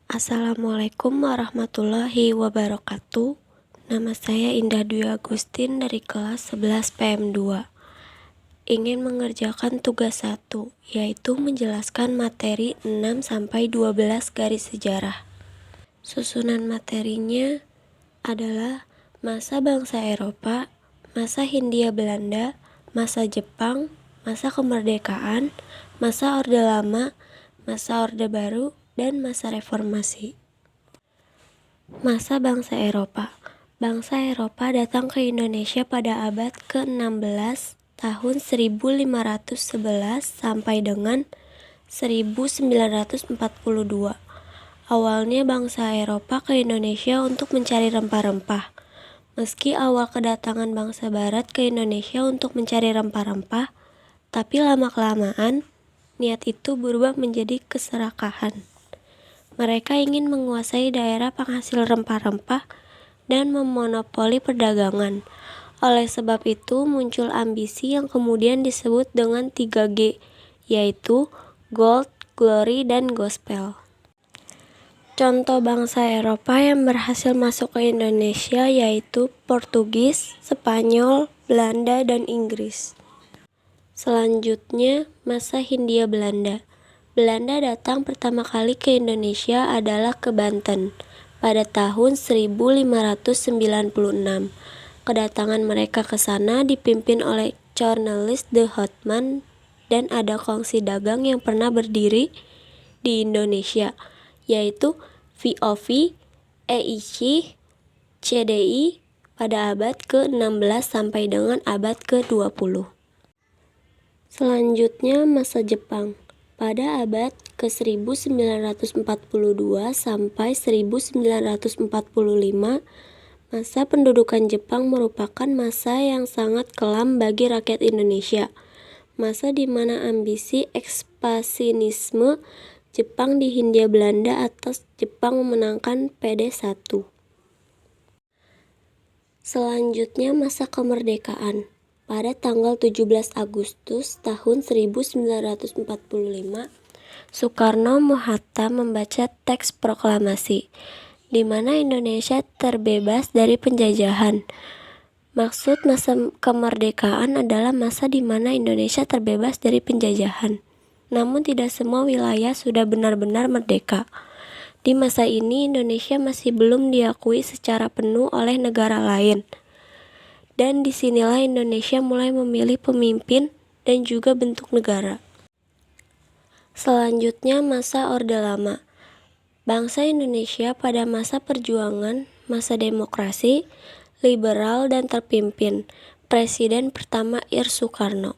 Assalamualaikum warahmatullahi wabarakatuh. Nama saya Indah Dwi Agustin dari kelas 11 PM2. Ingin mengerjakan tugas 1, yaitu menjelaskan materi 6-12 garis sejarah. Susunan materinya adalah masa bangsa Eropa, masa Hindia Belanda, masa Jepang, masa kemerdekaan, masa Orde Lama, masa Orde Baru, dan masa reformasi. Masa bangsa Eropa. Bangsa Eropa datang ke Indonesia pada abad ke-16 tahun 1511 sampai dengan 1942. Awalnya bangsa Eropa ke Indonesia untuk mencari rempah-rempah. Meski awal kedatangan bangsa Barat ke Indonesia untuk mencari rempah-rempah, tapi lama-kelamaan niat itu berubah menjadi keserakahan. Mereka ingin menguasai daerah penghasil rempah-rempah dan memonopoli perdagangan. Oleh sebab itu muncul ambisi yang kemudian disebut dengan 3G, yaitu Gold, Glory, dan Gospel. Contoh bangsa Eropa yang berhasil masuk ke Indonesia yaitu Portugis, Spanyol, Belanda, dan Inggris. Selanjutnya, masa Hindia Belanda. Belanda datang pertama kali ke Indonesia adalah ke Banten pada tahun 1596. Kedatangan mereka ke sana dipimpin oleh Cornelis de Houtman dan ada kongsi dagang yang pernah berdiri di Indonesia, yaitu VOV, EIC, CDI pada abad ke-16 sampai dengan abad ke-20. Selanjutnya masa Jepang. Pada abad ke-1942 sampai 1945, masa pendudukan Jepang merupakan masa yang sangat kelam bagi rakyat Indonesia. Masa di mana ambisi ekspansionisme Jepang di Hindia Belanda atas Jepang memenangkan PD-1. Selanjutnya masa kemerdekaan. Pada tanggal 17 Agustus tahun 1945, Soekarno-Hatta membaca teks proklamasi, di mana Indonesia terbebas dari penjajahan. Maksud masa kemerdekaan adalah masa di mana Indonesia terbebas dari penjajahan. Namun tidak semua wilayah sudah benar-benar merdeka. Di masa ini Indonesia masih belum diakui secara penuh oleh negara lain. Dan disinilah Indonesia mulai memilih pemimpin dan juga bentuk negara. Selanjutnya masa Orde Lama. Bangsa Indonesia pada masa perjuangan, masa demokrasi, liberal dan terpimpin. Presiden pertama Ir Soekarno.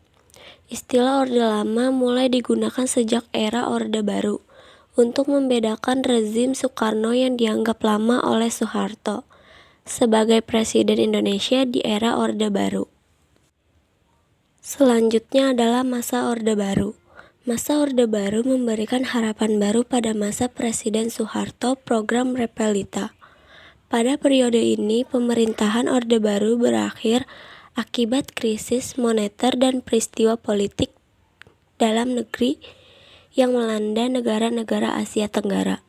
Istilah Orde Lama mulai digunakan sejak era Orde Baru untuk membedakan rezim Soekarno yang dianggap lama oleh Soeharto sebagai Presiden Indonesia di era Orde Baru. Selanjutnya adalah masa Orde Baru. Masa Orde Baru memberikan harapan baru pada masa Presiden Soeharto program Repelita. Pada periode ini, pemerintahan Orde Baru berakhir akibat krisis moneter dan peristiwa politik dalam negeri yang melanda negara-negara Asia Tenggara,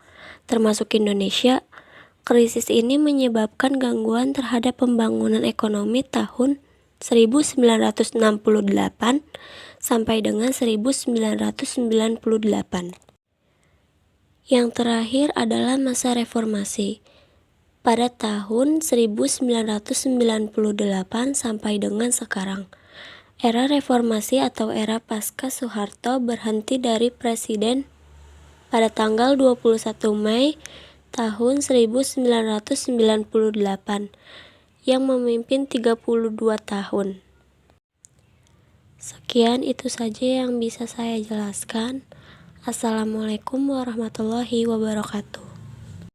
termasuk Indonesia. Krisis ini menyebabkan gangguan terhadap pembangunan ekonomi tahun 1968 sampai dengan 1998. Yang terakhir adalah masa reformasi. Pada tahun 1998 sampai dengan sekarang. Era reformasi atau era pasca Soeharto berhenti dari presiden pada tanggal 21 Mei tahun 1998 yang memimpin 32 tahun. Sekian itu saja yang bisa saya jelaskan. Assalamualaikum warahmatullahi wabarakatuh.